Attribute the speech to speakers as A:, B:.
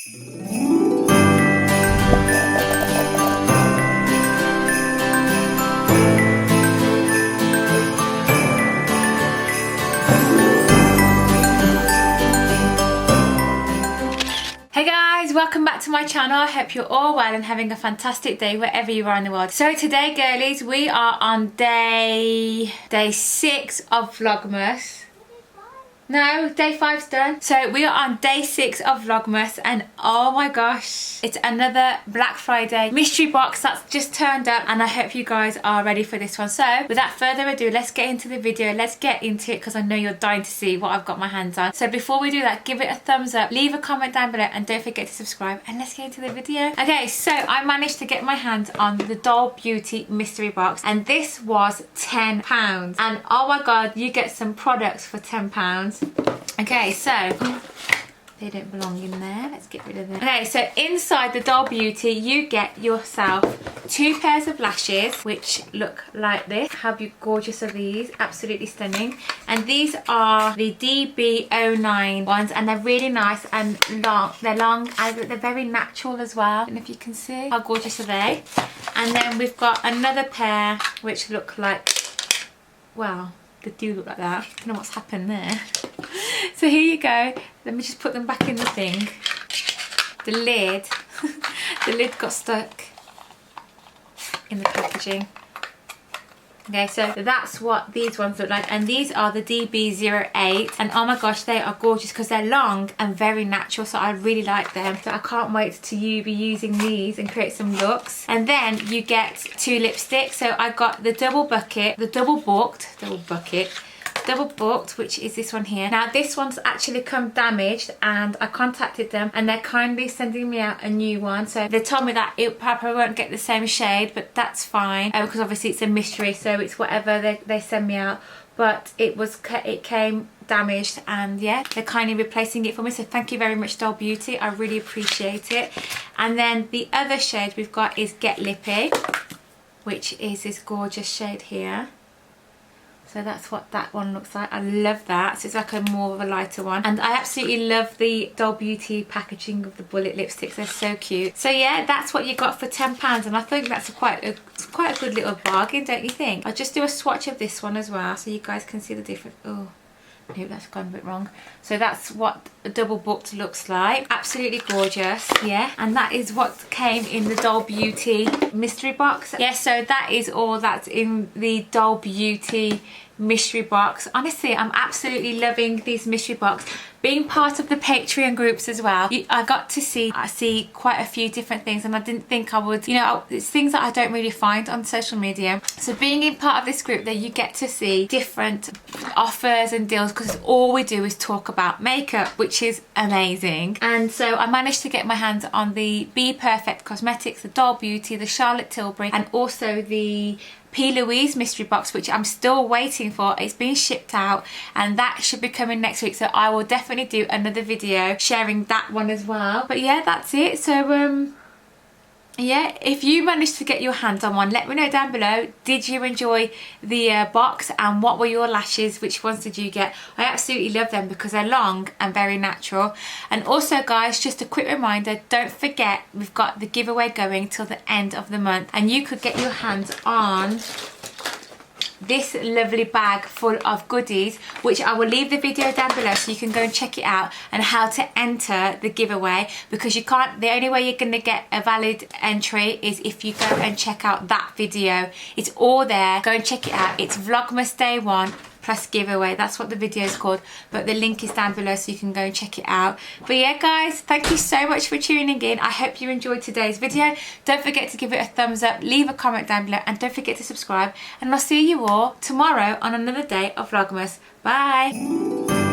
A: Hey guys, welcome back to my channel. I hope you're all well and having a fantastic day wherever you are in the world. So today, girlies, we are on day 6 of Vlogmas. No, day 5's done. So we are on day 6 of Vlogmas, and oh my gosh, it's another Black Friday mystery box that's just turned up, and I hope you guys are ready for this one. So without further ado, let's get into the video. Let's get into it because I know you're dying to see what I've got my hands on. So before we do that, give it a thumbs up, leave a comment down below, and don't forget to subscribe, and let's get into the video. Okay, so I managed to get my hands on the Doll Beauty mystery box, and this was £10, and oh my god, you get some products for £10. Okay, so they don't belong in there. Let's get rid of them. Okay, so inside the Doll Beauty, you get yourself 2 pairs of lashes, which look like this. How gorgeous are these? Absolutely stunning. And these are the DB09 ones, and they're really nice and long. They're long and they're very natural as well. I don't know if you can see. How gorgeous are they? And then we've got another pair, which look like, well, they do look like that. I don't know what's happened there. So here you go. Let me just put them back in the thing. The lid, the lid got stuck in the packaging. Okay, so that's what these ones look like, and these are the DB08, and oh my gosh, they are gorgeous because they're long and very natural, so I really like them. So I can't wait to be using these and create some looks. And then you get 2 lipsticks. So I got the double bucket, the double booked, which is this one here. Now this one's actually come damaged, and I contacted them and they're kindly sending me out a new one. So they told me that it probably won't get the same shade, but that's fine because obviously it's a mystery, so it's whatever they send me out. But it came damaged, and yeah, they're kindly replacing it for me, so thank you very much, Doll Beauty. I really appreciate it. And then the other shade we've got is Get Lippy, which is this gorgeous shade here. So that's what that one looks like. I love that. So it's like a more of a lighter one. And I absolutely love the Doll Beauty packaging of the bullet lipsticks. They're so cute. So yeah, that's what you got for £10. And I think that's quite a good little bargain, don't you think? I'll just do a swatch of this one as well so you guys can see the difference. Oh, no, that's gone a bit wrong. So that's what a double booked looks like. Absolutely gorgeous, yeah. And that is what came in the Doll Beauty mystery box. Yeah, so that is all that's in the Doll Beauty mystery box. Honestly, I'm absolutely loving these mystery box. Being part of the Patreon groups as well, I got to see quite a few different things, and I didn't think I would, you know, it's things that I don't really find on social media. So being in part of this group, that you get to see different offers and deals, because all we do is talk about makeup, which is amazing. And so I managed to get my hands on the Be Perfect Cosmetics, the Doll Beauty, the Charlotte Tilbury, and also the P. Louise mystery box, which I'm still waiting for. It's been shipped out, and that should be coming next week, so I will definitely do another video sharing that one as well. But yeah, that's it. So yeah, if you managed to get your hands on one, let me know down below. Did you enjoy the box, and what were your lashes? Which ones did you get? I absolutely love them because they're long and very natural. And also guys, just a quick reminder, don't forget we've got the giveaway going till the end of the month, and you could get your hands on this lovely bag full of goodies, which I will leave the video down below so you can go and check it out, and how to enter the giveaway, because you can't, the only way you're going to get a valid entry is if you go and check out that video. It's all there, go and check it out. It's Vlogmas Day 1 plus giveaway. That's what the video is called, but the link is down below so you can go and check it out. But yeah guys, thank you so much for tuning in. I hope you enjoyed today's video. Don't forget to give it a thumbs up, leave a comment down below, and don't forget to subscribe, and I'll see you all tomorrow on another day of Vlogmas. Bye.